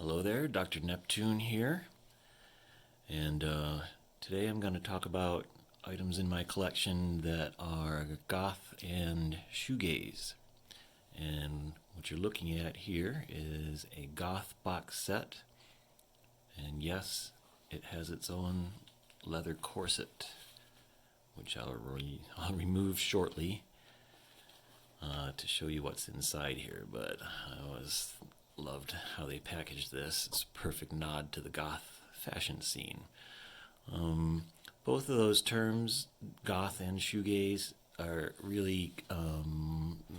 Hello there, Dr. Neptune here, and today I'm going to talk about items in my collection that are goth and shoegaze. And what you're looking at here is a goth box set, and yes, it has its own leather corset, which I'll remove shortly to show you what's inside here, but I always loved how they packaged this. It's a perfect nod to the goth fashion scene. Both of those terms, goth and shoegaze, are really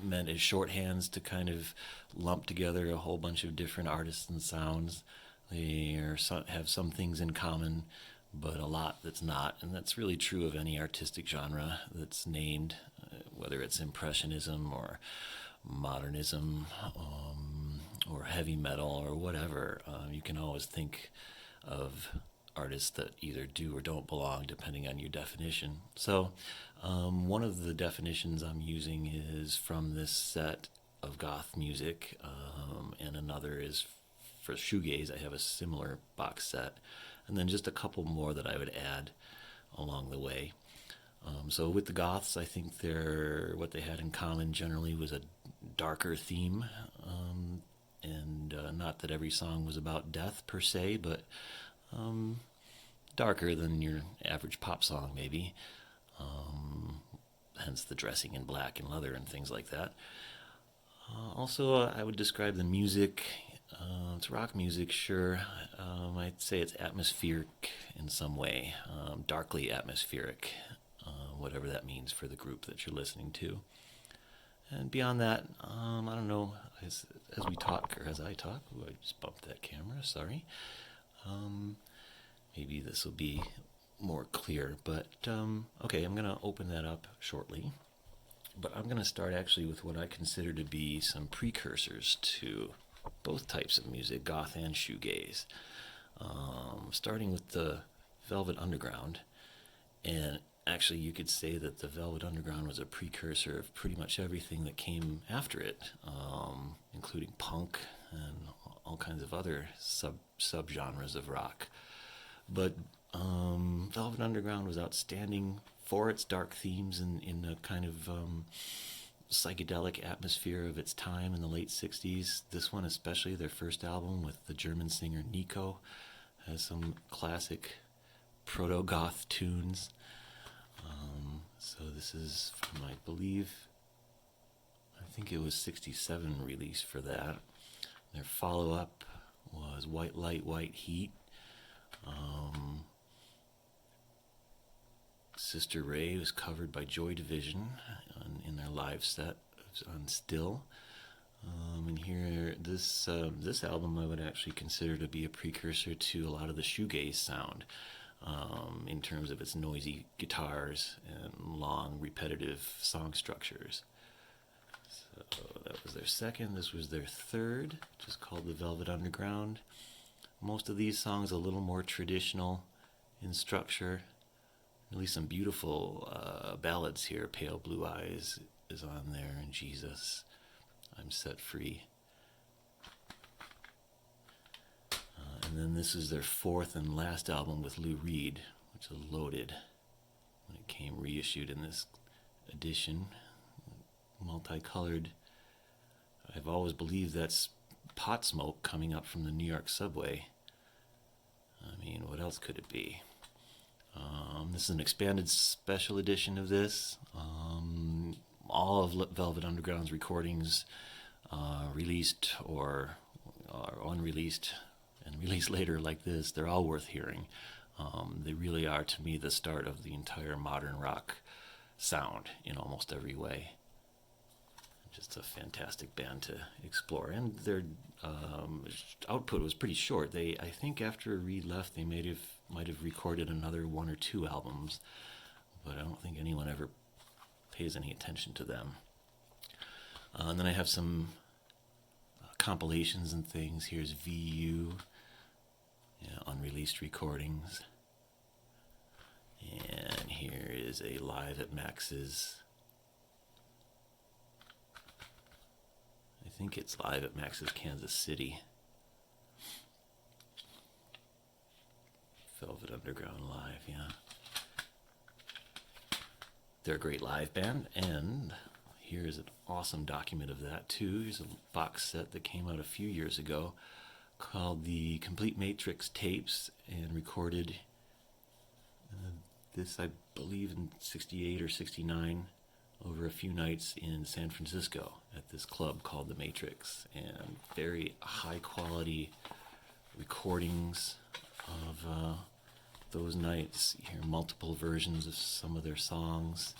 meant as shorthands to kind of lump together a whole bunch of different artists and sounds. They have some things in common, but a lot that's not, and that's really true of any artistic genre that's named, whether it's impressionism or modernism, or heavy metal or whatever. You can always think of artists that either do or don't belong depending on your definition. So one of the definitions I'm using is from this set of goth music, and another is for shoegaze. I have a similar box set, and then just a couple more that I would add along the way. So with the goths, I think what they had in common generally was a darker theme, and not that every song was about death per se, but darker than your average pop song maybe, hence the dressing in black and leather and things like that. Also, I would describe the music, it's rock music, sure. I'd say it's atmospheric in some way, darkly atmospheric, whatever that means for the group that you're listening to. And beyond that, I don't know, as we talk, or as I talk, I just bumped that camera, sorry. Maybe this will be more clear, but okay, I'm going to open that up shortly. But I'm going to start actually with what I consider to be some precursors to both types of music, goth and shoegaze. Starting with the Velvet Underground, and actually you could say that the Velvet Underground was a precursor of pretty much everything that came after it, including punk and all kinds of other subgenres of rock. But Velvet Underground was outstanding for its dark themes in a kind of psychedelic atmosphere of its time in the late 60s. This one especially, their first album with the German singer Nico, has some classic proto-goth tunes. So this is from, I think it was 67 release for that. Their follow-up was White Light, White Heat. Sister Ray was covered by Joy Division in their live set on Still. And here, this album I would actually consider to be a precursor to a lot of the shoegaze sound, in terms of its noisy guitars and long, repetitive song structures. So that was their second. This was their third, which is called The Velvet Underground. Most of these songs a little more traditional in structure. Really some beautiful ballads here. Pale Blue Eyes is on there, and Jesus, I'm Set Free. And then this is their fourth and last album with Lou Reed, which is Loaded, when it came reissued in this edition, multicolored. I've always believed that's pot smoke coming up from the New York subway. I mean, what else could it be? This is an expanded special edition of this. All of Velvet Underground's recordings, released or unreleased and released later like this, they're all worth hearing. They really are, to me, the start of the entire modern rock sound in almost every way. Just a fantastic band to explore, and their output was pretty short. I think after Reed left, they might have recorded another one or two albums, but I don't think anyone ever pays any attention to them. And then I have some compilations and things. Here's VU, unreleased recordings, and here is a Live at Max's. I think it's Live at Max's Kansas City. Velvet Underground live, yeah. They're a great live band, and here's an awesome document of that too. Here's a box set that came out a few years ago called the Complete Matrix Tapes, and recorded this, I believe, in 68 or 69 over a few nights in San Francisco at this club called the Matrix, and very high quality recordings of those nights. You hear multiple versions of some of their songs,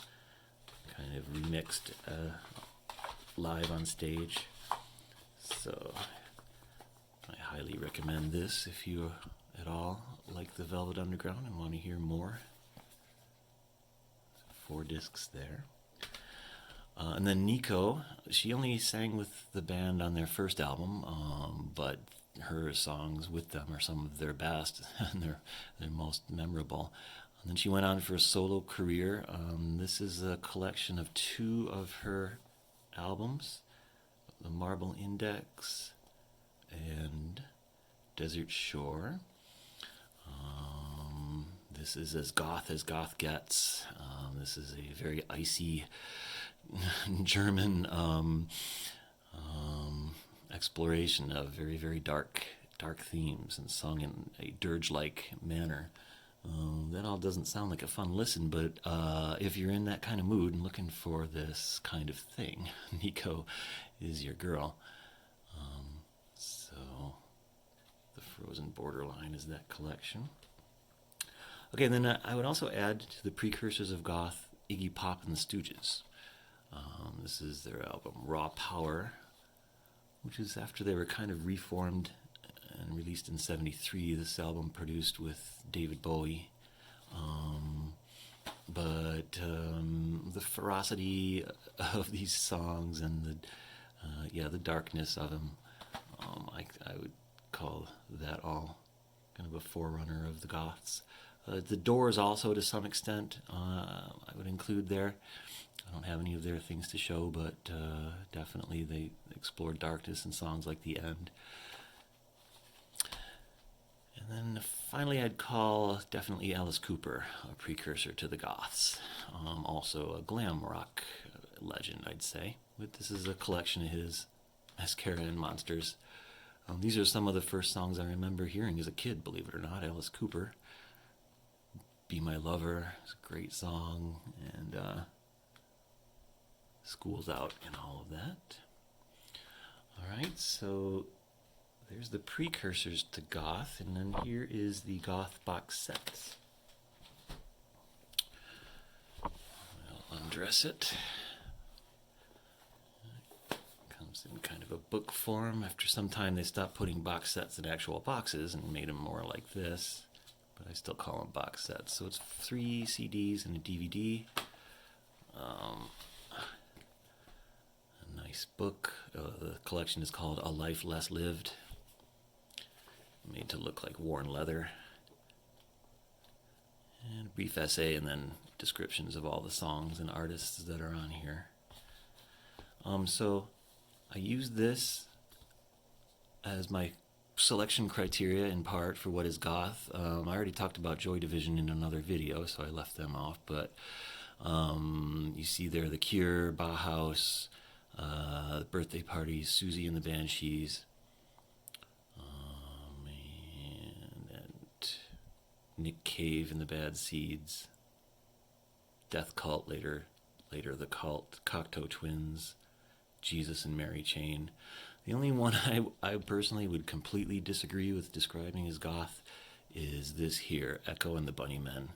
kind of remixed live on stage. So I highly recommend this if you at all like the Velvet Underground and want to hear more. 4 discs there. And then Nico, she only sang with the band on their first album, but her songs with them are some of their best and they're most memorable. And then she went on for a solo career. This is a collection of 2 of her albums, The Marble Index and Desert Shore. This is as goth gets. This is a very icy German exploration of very, very dark themes, and sung in a dirge-like manner. That all doesn't sound like a fun listen, but if you're in that kind of mood and looking for this kind of thing, Nico is your girl. So the Frozen Borderline is that collection. Okay, then I would also add to the precursors of goth, Iggy Pop and the Stooges. This is their album Raw Power, which is after they were kind of reformed and released in 73. This album produced with David Bowie. But the ferocity of these songs and the darkness of them, I would call that all kind of a forerunner of the goths. The Doors also, to some extent, I would include there. I don't have any of their things to show, but definitely they explored darkness in songs like The End. And then finally I'd call definitely Alice Cooper a precursor to the goths. Also a glam rock legend, I'd say. But this is a collection of his, Mascara and Monsters. These are some of the first songs I remember hearing as a kid, believe it or not. Alice Cooper. Be My Lover is a great song, and School's Out and all of that. Alright, so there's the precursors to goth, and then here is the goth box set. I'll undress it. Comes in kind of a book form. After some time they stopped putting box sets in actual boxes and made them more like this. But I still call them box sets. So it's 3 CDs and a DVD. A nice book. The collection is called A Life Less Lived. Made to look like worn leather. And a brief essay, and then descriptions of all the songs and artists that are on here. So I used this as my selection criteria in part for what is goth. I already talked about Joy Division in another video, so I left them off, but you see there The Cure, Bauhaus, the Birthday Parties, Susie and the Banshees, and Nick Cave and the Bad Seeds, Death Cult later The Cult, Cocteau Twins, Jesus and Mary Chain. The only one I personally would completely disagree with describing as goth is this here, Echo and the Bunnymen.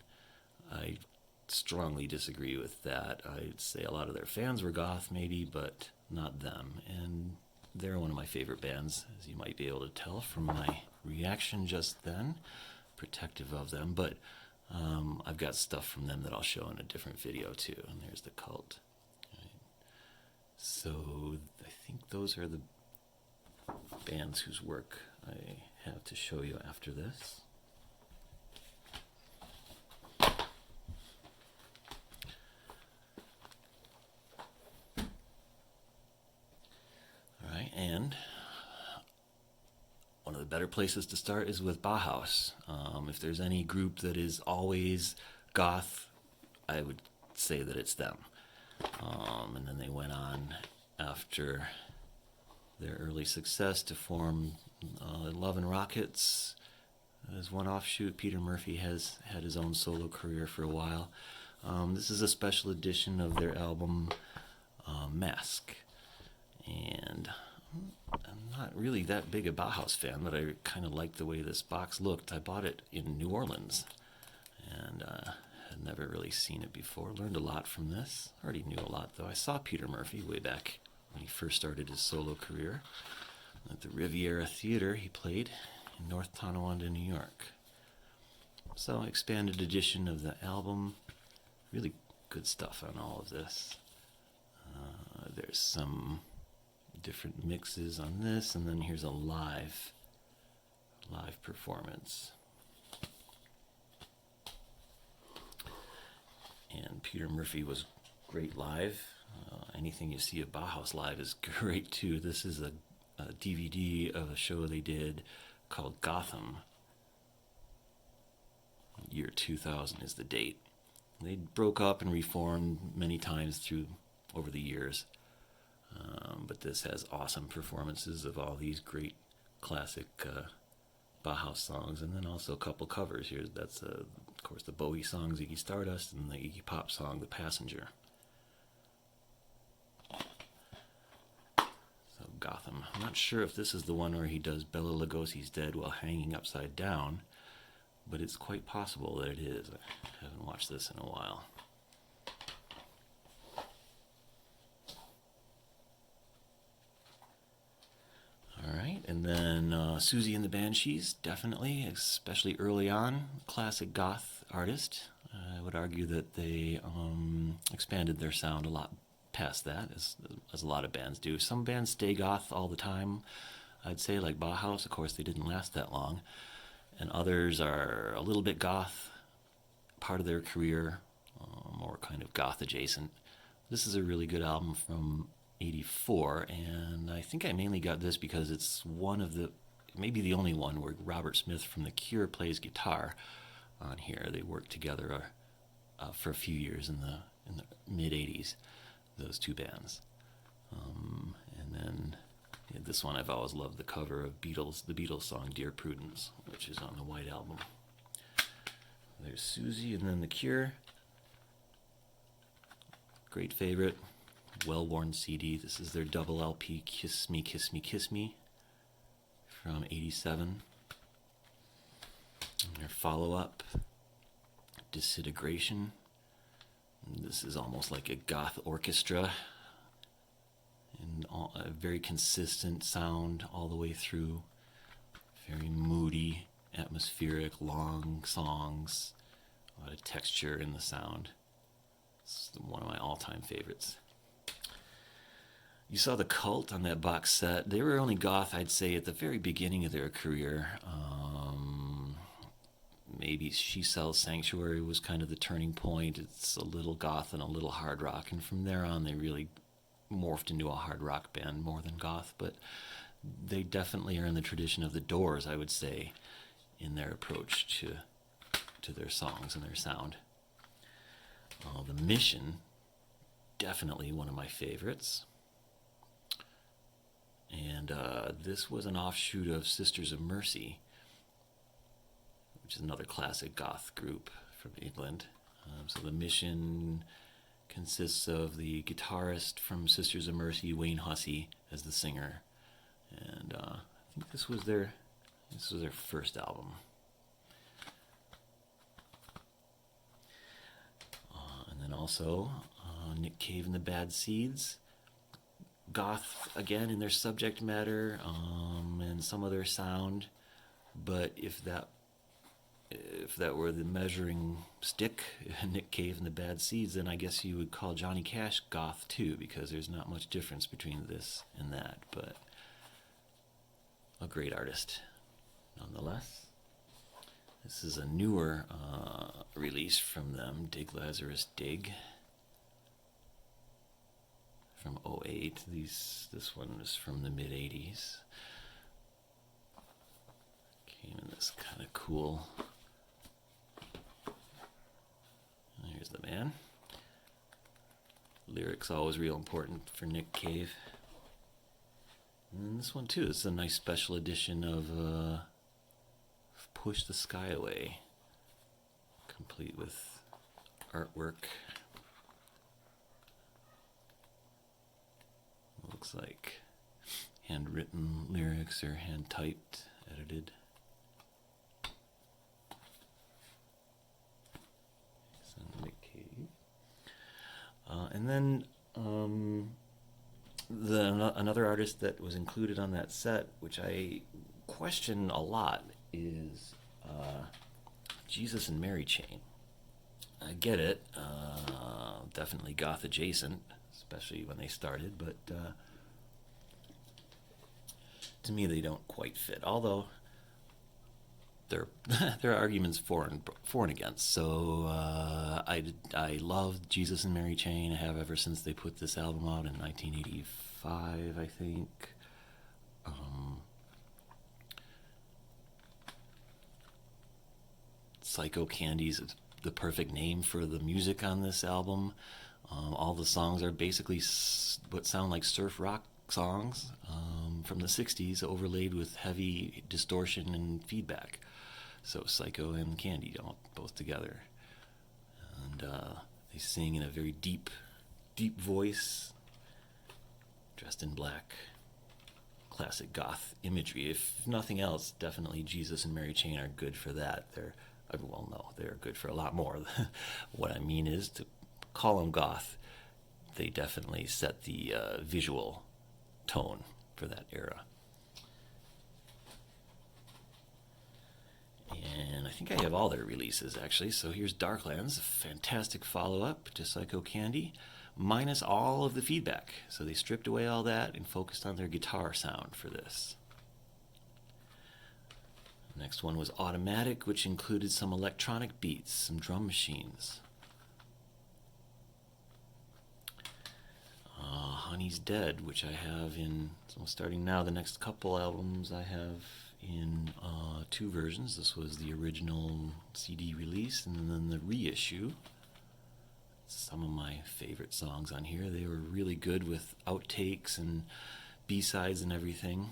I strongly disagree with that. I'd say a lot of their fans were goth maybe, but not them. And they're one of my favorite bands, as you might be able to tell from my reaction just then. Protective of them, but I've got stuff from them that I'll show in a different video too. And there's The Cult. Right. So I think those are the bands whose work I have to show you after this. Alright, and one of the better places to start is with Bauhaus. If there's any group that is always goth, I would say that it's them. And then they went on after their early success to form Love and Rockets. As one offshoot, Peter Murphy has had his own solo career for a while. This is a special edition of their album Mask. And I'm not really that big a Bauhaus fan, but I kind of liked the way this box looked. I bought it in New Orleans and had never really seen it before. Learned a lot from this. Already knew a lot, though. I saw Peter Murphy way back when he first started his solo career. At the Riviera Theater, he played in North Tonawanda, New York. So, expanded edition of the album. Really good stuff on all of this. There's some different mixes on this, and then here's a live performance. And Peter Murphy was great live. Anything you see of Bauhaus live is great too. This is a DVD of a show they did called Gotham. Year 2000 is the date. They broke up and reformed many times over the years. But this has awesome performances of all these great classic Bauhaus songs, and then also a couple covers here. That's, of course, the Bowie song, Ziggy Stardust, and the Iggy Pop song, The Passenger. So, Gotham. I'm not sure if this is the one where he does Bela Lugosi's Dead while hanging upside down, but it's quite possible that it is. I haven't watched this in a while. All right, and then Susie and the Banshees, definitely, especially early on, classic goth artist. I would argue that they expanded their sound a lot past that, as a lot of bands do. Some bands stay goth all the time, I'd say, like Bauhaus. Of course, they didn't last that long. And others are a little bit goth, part of their career, more kind of goth adjacent. This is a really good album from '84, and I think I mainly got this because it's maybe the only one where Robert Smith from The Cure plays guitar on here. They worked together for a few years in the mid '80s, those two bands. And then this one, I've always loved the cover of the Beatles song Dear Prudence, which is on the White Album. There's Susie, and then The Cure. Great favorite. Well-worn CD. This is their double LP, Kiss Me, Kiss Me, Kiss Me, from '87. And their follow-up, Disintegration. And this is almost like a goth orchestra, and a very consistent sound all the way through. Very moody, atmospheric, long songs, a lot of texture in the sound. It's one of my all-time favorites. You saw the Cult on that box set. They were only goth, I'd say, at the very beginning of their career. Maybe She Sells Sanctuary was kind of the turning point. It's a little goth and a little hard rock, and from there on they really morphed into a hard rock band more than goth, but they definitely are in the tradition of the Doors, I would say, in their approach to their songs and their sound. The Mission, definitely one of my favorites. And this was an offshoot of Sisters of Mercy, which is another classic goth group from England. So The Mission consists of the guitarist from Sisters of Mercy, Wayne Hussey, as the singer. And I think this was their first album. And then also Nick Cave and the Bad Seeds. Goth again in their subject matter and some of their sound, but if that were the measuring stick, Nick Cave and the Bad Seeds, then I guess you would call Johnny Cash goth too, because there's not much difference between this and that, but a great artist nonetheless. This is a newer release from them, Dig Lazarus Dig, from '08. This one is from the mid-'80s. cool. Here's the man. Lyrics always real important for Nick Cave. And this one too, it's a nice special edition of Push the Sky Away, complete with artwork. Looks like handwritten lyrics or hand typed, edited. Nick Cave. And then another artist that was included on that set, which I question a lot, is Jesus and Mary Chain. I get it, definitely goth adjacent, especially when they started, but to me they don't quite fit. Although there are arguments for and against. So I love Jesus and Mary Chain. I have ever since they put this album out in 1985, I think. Psycho Candy's the perfect name for the music on this album. All the songs are basically what sound like surf rock songs from the 60s, overlaid with heavy distortion and feedback. So Psycho and Candy both together. And they sing in a very deep voice, dressed in black. Classic goth imagery. If nothing else, definitely Jesus and Mary Chain are good for that. They're good for a lot more. What I mean is, to call them goth, they definitely set the visual tone for that era. And I think I have all their releases, actually. So here's Darklands, a fantastic follow-up to Psycho Candy, minus all of the feedback. So they stripped away all that and focused on their guitar sound for this. Next one was Automatic, which included some electronic beats, some drum machines. Honey's Dead, which I have in, so starting now, the next couple albums I have in two versions. This was the original CD release and then the reissue. Some of my favorite songs on here. They were really good with outtakes and B-sides and everything.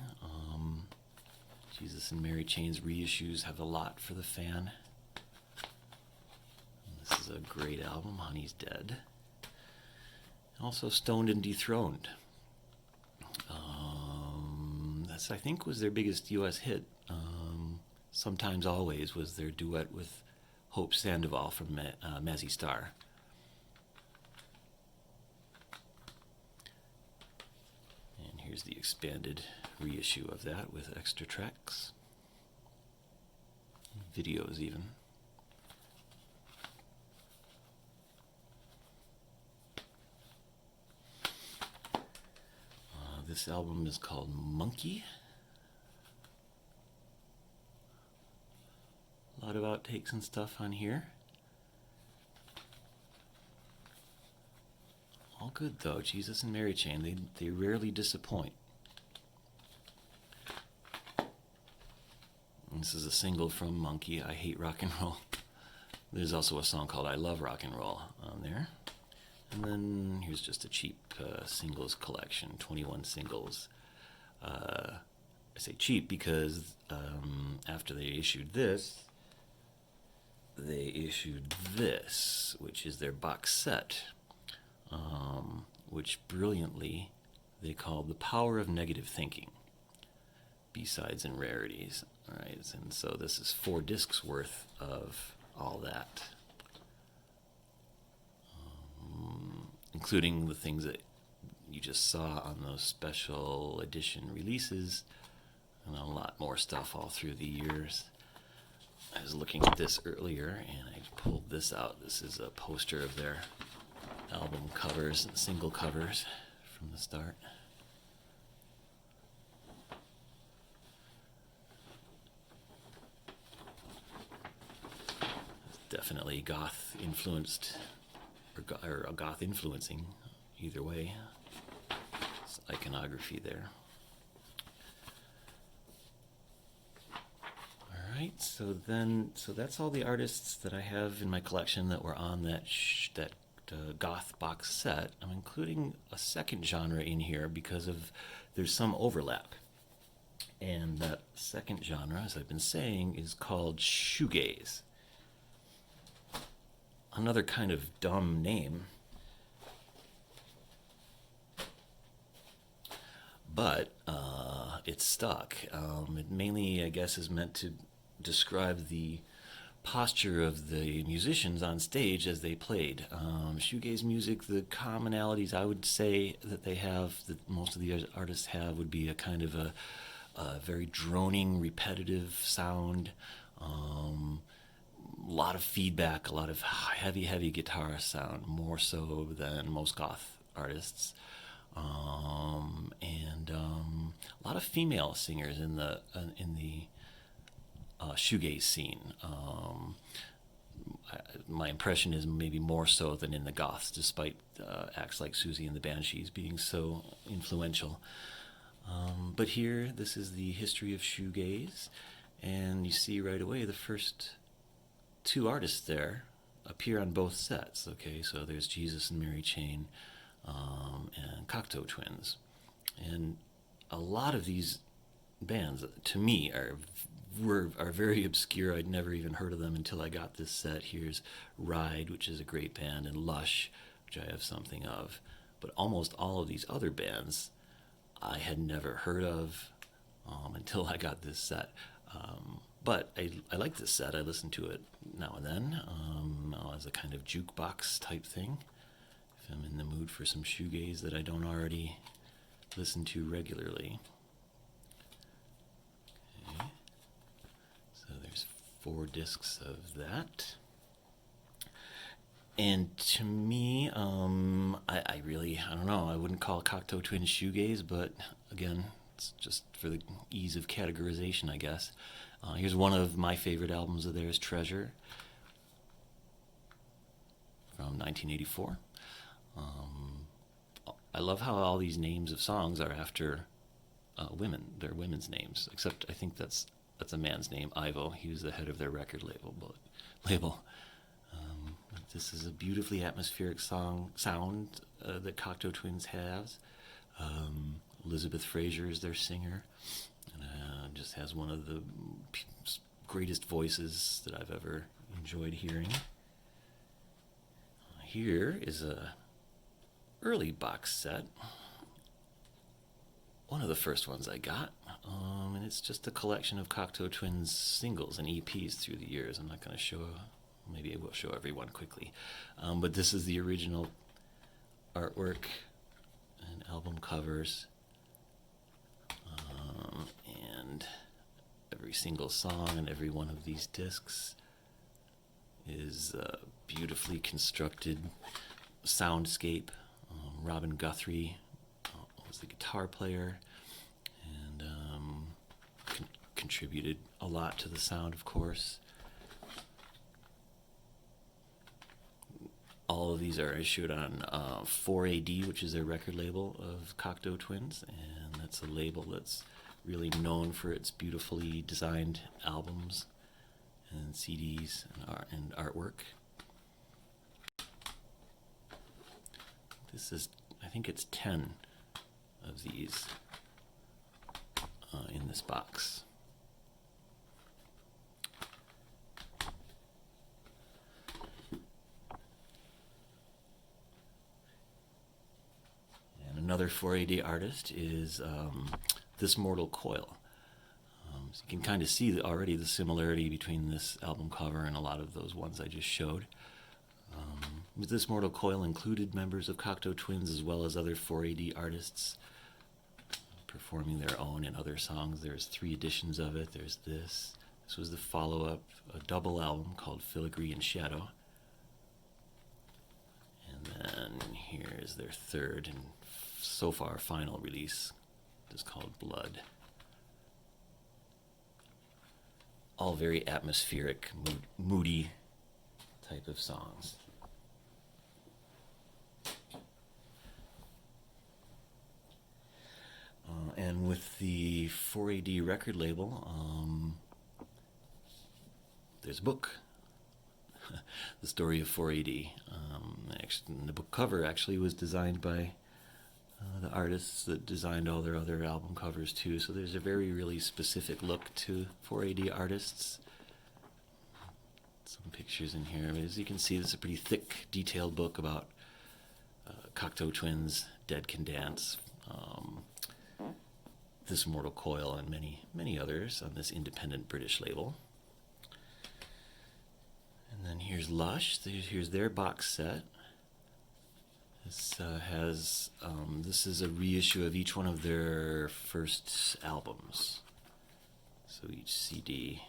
Jesus and Mary Chain's reissues have a lot for the fan. This is a great album, Honey's Dead. Also Stoned and Dethroned. This, I think, was their biggest U.S. hit. Sometimes Always was their duet with Hope Sandoval from Mazzy Star. And here's the expanded reissue of that with extra tracks, videos even. This album is called Monkey. A lot of outtakes and stuff on here. All good though. Jesus and Mary Chain, they rarely disappoint. And this is a single from Monkey, I Hate Rock and Roll. There's also a song called I Love Rock and Roll on there. And then here's just a cheap singles collection, 21 singles. I say cheap because after they issued this, which is their box set, which brilliantly they called The Power of Negative Thinking, B-sides and rarities. All right, and so this is 4 discs worth of all that. Including the things that you just saw on those special edition releases, and a lot more stuff all through the years. I was looking at this earlier, and I pulled this out. This is a poster of their album covers and single covers from the start. Definitely goth influenced, or goth influencing, either way. It's iconography there. All right. So that's all the artists that I have in my collection that were on that goth box set. I'm including a second genre in here because of there's some overlap. And that second genre, as I've been saying, is called shoegaze. Another kind of dumb name, but it's stuck. It mainly, I guess, is meant to describe the posture of the musicians on stage as they played. Shoegaze music, the commonalities I would say that they have, that most of the artists have, would be a kind of a very droning, repetitive sound, a lot of feedback, a lot of heavy guitar sound, more so than most goth artists. And a lot of female singers in the shoegaze scene. My impression is maybe more so than in the goths, despite acts like Susie and the Banshees being so influential. But here, this is the history of shoegaze, and you see right away the first two artists there appear on both sets. Okay, so there's Jesus and Mary Chain, and Cocteau Twins, and a lot of these bands to me are very obscure. I'd never even heard of them until I got this set. Here's Ride, which is a great band, and Lush, which I have something of. But almost all of these other bands I had never heard of until I got this set. But I like this set. I listen to it now and then as a kind of jukebox type thing. If I'm in the mood for some shoegaze that I don't already listen to regularly. Okay. So there's 4 discs of that. And to me, I really, I don't know, I wouldn't call Cocteau Twins shoegaze, but again, it's just for the ease of categorization, I guess. Here's one of my favorite albums of theirs, Treasure, from 1984. I love how all these names of songs are after women. They're women's names, except I think that's a man's name, Ivo. He was the head of their record label. This is a beautifully atmospheric sound that Cocteau Twins has. Elizabeth Fraser is their singer, and just has one of the greatest voices that I've ever enjoyed hearing. Here is a early box set, one of the first ones I got, and it's just a collection of Cocteau Twins singles and EPs through the years. I'm not going to show, maybe I will show everyone quickly, but this is the original artwork and album covers, and every single song and every one of these discs is a beautifully constructed soundscape. Robin Guthrie was the guitar player, and contributed a lot to the sound, of course. All of these are issued on 4AD, which is their record label of Cocteau Twins, and that's a label that's really known for its beautifully designed albums and CDs and artwork. This is, I think it's 10 of these in this box. And another 4AD artist is This Mortal Coil. So you can kind of see already the similarity between this album cover and a lot of those ones I just showed. This Mortal Coil included members of Cocteau Twins as well as other 4AD artists performing their own and other songs. There's 3 editions of it. There's this. This was the follow-up, a double album called Filigree and Shadow. And then here's their third and so far final release. It's called Blood. All very atmospheric, moody type of songs. And with the 4AD record label, there's a book, The Story of 4AD. The book cover actually was designed by the artists that designed all their other album covers too. So there's a very really specific look to 4AD artists. Some pictures in here. As you can see, this is a pretty thick, detailed book about Cocteau Twins, Dead Can Dance, This Mortal Coil, and many others on this independent British label. And then here's Lush. Here's their box set. This this is a reissue of each one of their first albums. So each CD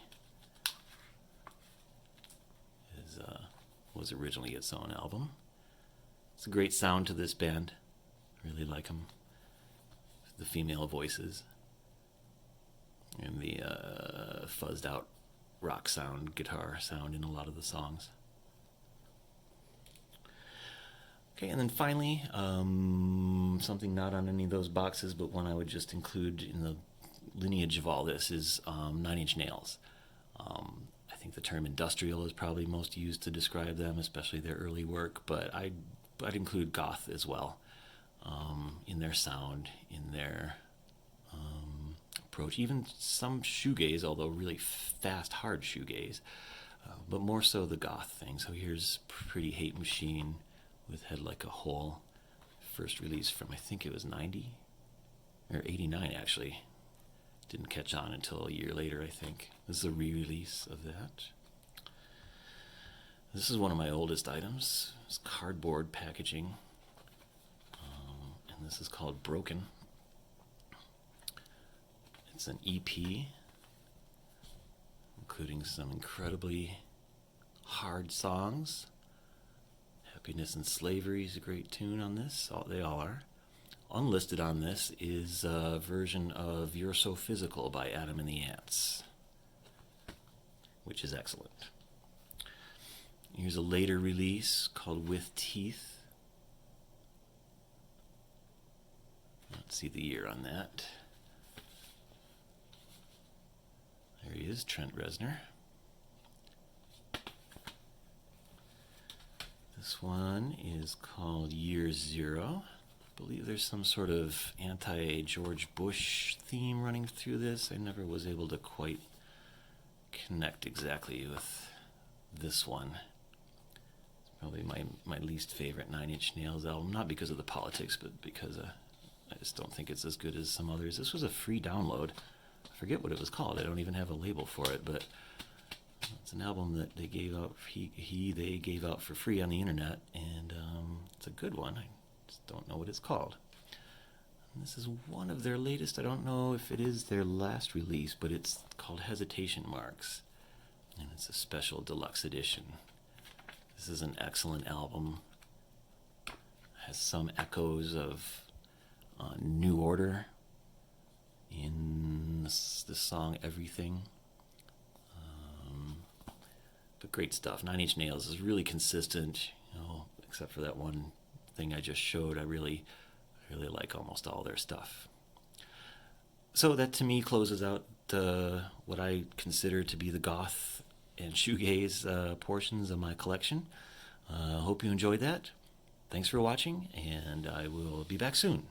was originally its own album. It's a great sound to this band. Really like them. The female voices and the fuzzed out rock sound, guitar sound in a lot of the songs. Okay, and then finally, something not on any of those boxes, but one I would just include in the lineage of all this is 9 Inch Nails. I think the term industrial is probably most used to describe them, especially their early work, but I'd include goth as well, in their sound, in their approach, even some shoegaze, although really fast, hard shoegaze, but more so the goth thing. So here's Pretty Hate Machine with Head Like a Hole, first release from, I think it was 90 or 89 actually. Didn't catch on until a year later, I think. This is a re-release of that. This is one of my oldest items. It's cardboard packaging, and this is called Broken. It's an EP, including some incredibly hard songs. Happiness and Slavery is a great tune on this. They all are. Unlisted on this is a version of You're So Physical by Adam and the Ants, which is excellent. Here's a later release called With Teeth. Let's see the year on that. There he is, Trent Reznor. This one is called Year Zero. I believe there's some sort of anti-George Bush theme running through this. I never was able to quite connect exactly with this one. It's probably my least favorite 9 Inch Nails album, not because of the politics, but because I just don't think it's as good as some others. This was a free download. I forget what it was called. I don't even have a label for it, but it's an album that they gave out. They gave out for free on the internet, and it's a good one. I just don't know what it's called. And this is one of their latest. I don't know if it is their last release, but it's called Hesitation Marks, and it's a special deluxe edition. This is an excellent album. It has some echoes of New Order in the song Everything. But great stuff. 9 Inch Nails is really consistent, except for that one thing I just showed. I really like almost all their stuff. So that to me closes out what I consider to be the goth and shoegaze portions of my collection. Hope you enjoyed that. Thanks for watching, and I will be back soon.